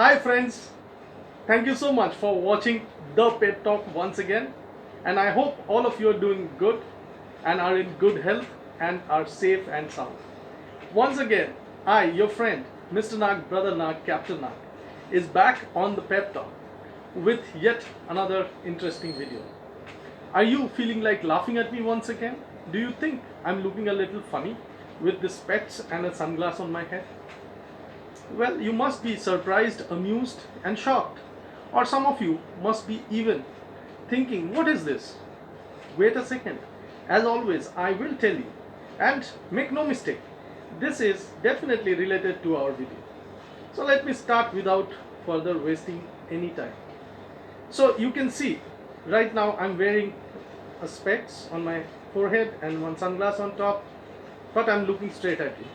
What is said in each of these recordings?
Hi friends, thank you so much for watching the PEP Talk once again, and I hope all of you are doing good and are in good health and are safe and sound. Once again, I, your friend, Mr. Nag, Brother Nag, Captain Nag, is back on the PEP Talk with yet another interesting video. Are you feeling like laughing at me once again? Do you think I'm looking a little funny with the specs and a sunglass on my head? Well, you must be surprised, amused, and shocked. Or some of you must be even thinking, what is this? Wait a second. As always, I will tell you. And make no mistake, this is definitely related to our video. So let me start without further wasting any time. So you can see, right now I'm wearing a specs on my forehead and one sunglass on top, but I'm looking straight at you.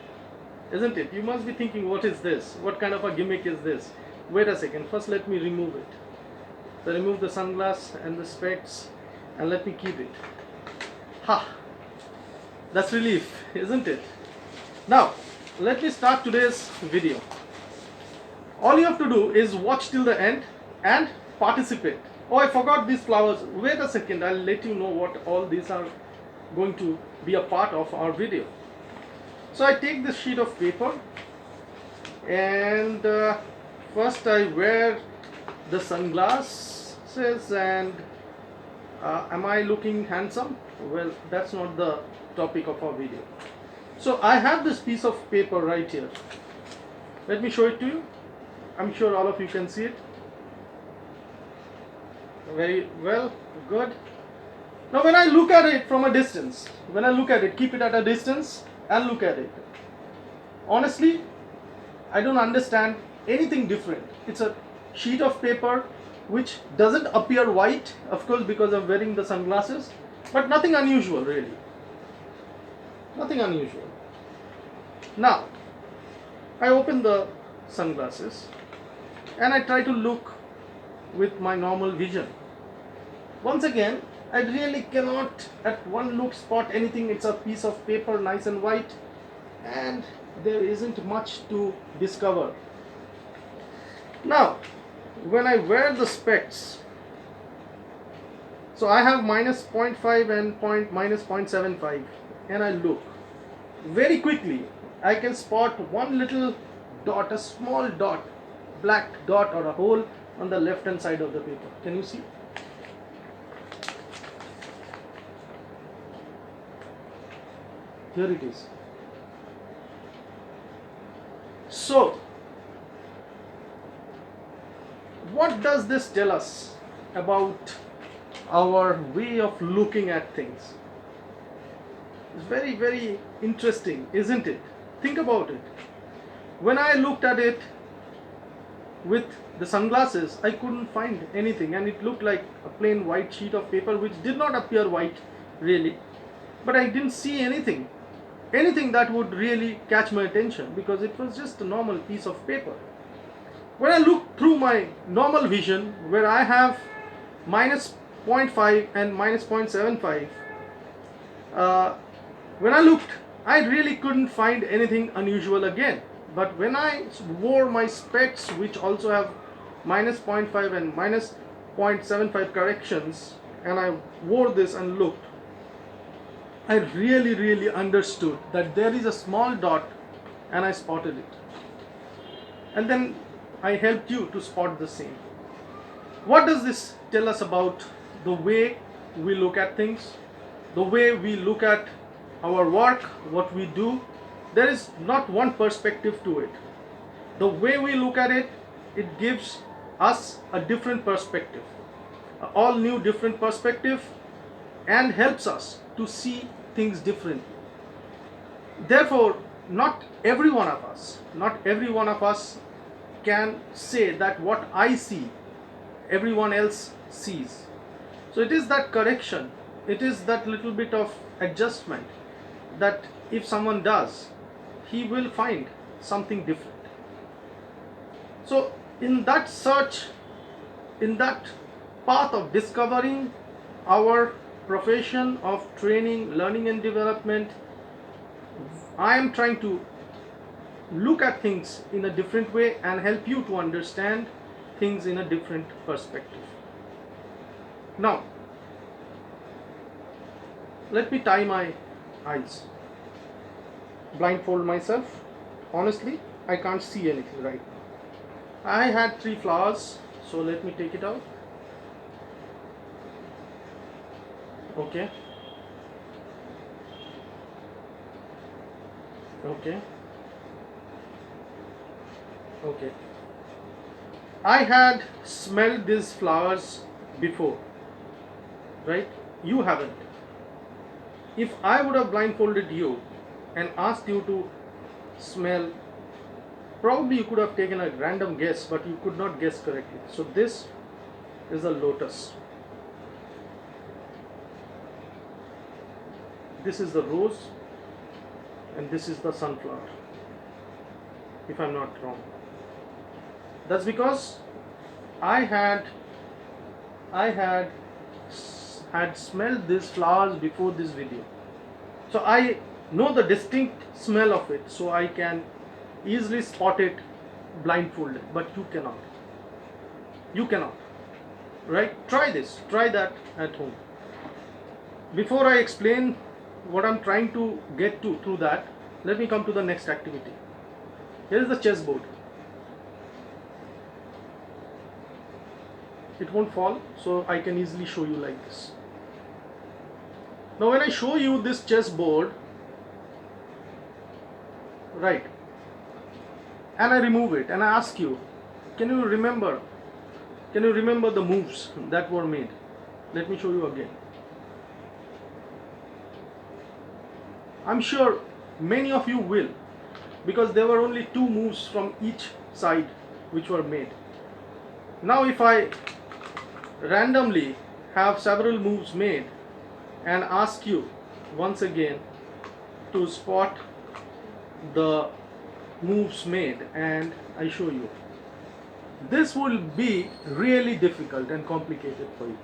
Isn't it? You must be thinking, what is this? What kind of a gimmick is this? Wait a second, first let me remove it. So remove the sunglass and the specs and let me keep it. Ha! That's relief, isn't it? Now, let me start today's video. All you have to do is watch till the end and participate. Oh, I forgot these flowers. Wait a second, I'll let you know what all these are going to be a part of our video. So I take this sheet of paper and first I wear the sunglasses and am I looking handsome? Well, that's not the topic of our video. So I have this piece of paper right here. Let me show it to you. I'm sure all of you can see it. Very well, good. Now when I look at it from a distance, keep it at a distance and look at it. Honestly, I don't understand anything different. It's a sheet of paper which doesn't appear white, of course, because I'm wearing the sunglasses, but nothing unusual really. Nothing unusual. Now, I open the sunglasses and I try to look with my normal vision. Once again, I really cannot at one look spot anything. It's a piece of paper, nice and white, and there isn't much to discover. Now, when I wear the specs, so I have minus 0.5 and minus 0.75, and I look very quickly. I can spot one little dot, a small dot, black dot or a hole on the left hand side of the paper. Can you see? Here it is. So, what does this tell us about our way of looking at things? It's very, very interesting, isn't it? Think about it. When I looked at it with the sunglasses, I couldn't find anything, and it looked like a plain white sheet of paper which did not appear white really, but I didn't see anything that would really catch my attention because it was just a normal piece of paper. When I look through my normal vision, where I have minus 0.5 and minus 0.75, when I looked, I really couldn't find anything unusual again. But when I wore my specs, which also have minus 0.5 and minus 0.75 corrections, and I wore this and looked, I really understood that there is a small dot, and I spotted it. And then I helped you to spot the same. What does this tell us about the way we look at things, the way we look at our work, what we do? There is not one perspective to it. The way we look at it, it gives us a different perspective, an all new different perspective, and helps us to see things differently. Therefore, not every one of us can say that what I see, everyone else sees. So it is that correction, it is that little bit of adjustment that if someone does, he will find something different. So in that search, in that path of discovering our profession of training, learning and development, I am trying to look at things in a different way and help you to understand things in a different perspective. Now, let me tie my eyes, blindfold myself. Honestly, I can't see anything right now. I had 3 flowers, so let me take it out. Okay. Okay. Okay. I had smelled these flowers before, right? You haven't. If I would have blindfolded you and asked you to smell, probably you could have taken a random guess, but you could not guess correctly. So this is a lotus. This is the rose, and this is the sunflower, if I'm not wrong. That's because I had smelled these flowers before this video, so I know the distinct smell of it, so I can easily spot it blindfolded. But you cannot, right? Try this, try that at home. Before I explain what I'm trying to get to through that, let me come to the next activity. Here is the chessboard. It won't fall, so I can easily show you like this. Now when I show you this chessboard, right, and I remove it and I ask you, can you remember the moves that were made? Let me show you again. I'm sure many of you will, because there were only 2 moves from each side which were made. Now if I randomly have several moves made and ask you once again to spot the moves made, and I show you, this will be really difficult and complicated for you.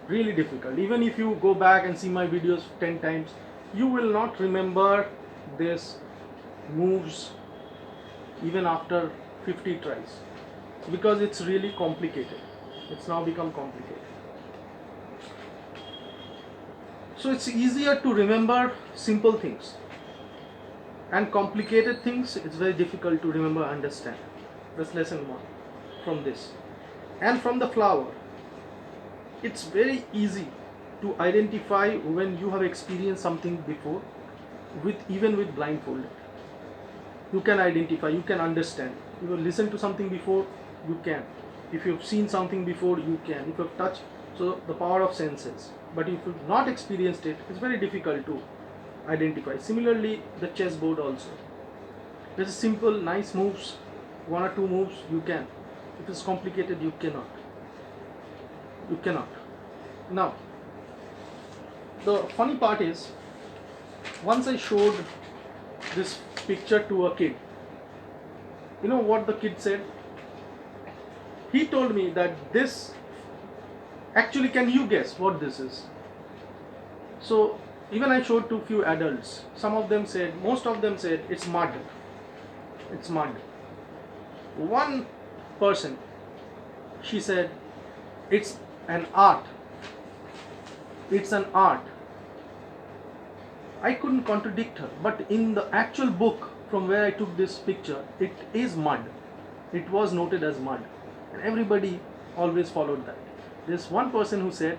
Really difficult. Even if you go back and see my videos 10 times, you will not remember these moves even after 50 tries, because it's really complicated. It's now become complicated. So it's easier to remember simple things, and complicated things it's very difficult to remember, understand. That's lesson 1 from this. And from the flower, it's very easy to identify when you have experienced something before, even with blindfolded. You can identify, you can understand. You have listened to something before, you can. If you've seen something before, you can. If you've touched, so the power of senses. But if you've not experienced it, it's very difficult to identify. Similarly, the chessboard also. There's simple, nice moves, 1 or 2 moves, you can. If it's complicated, you cannot. You cannot. Now, the funny part is, once I showed this picture to a kid, you know what the kid said? He told me that this, actually, can you guess what this is? So even I showed to few adults. Most of them said it's mud. It's mud. One person, she said it's an art. It's an art. I couldn't contradict her, but in the actual book from where I took this picture, it is mud. It was noted as mud, and everybody always followed that. There's one person who said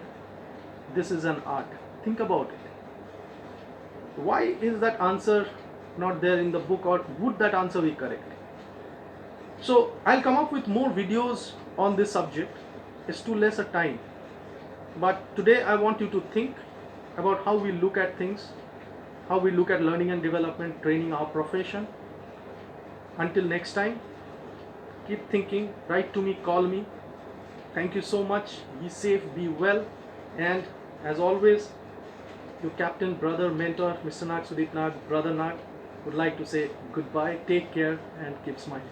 this is an art. Think about it. Why is that answer not there in the book, or would that answer be correct? So I'll come up with more videos on this subject. It's too less a time, but today I want you to think about how we look at things, how we look at learning and development, training, our profession. Until next time, keep thinking, write to me, call me. Thank you so much. Be safe, be well, and as always, your captain, brother, mentor, Mr. Nag, Sudip Nag, brother Nag, would like to say goodbye, take care, and keep smiling.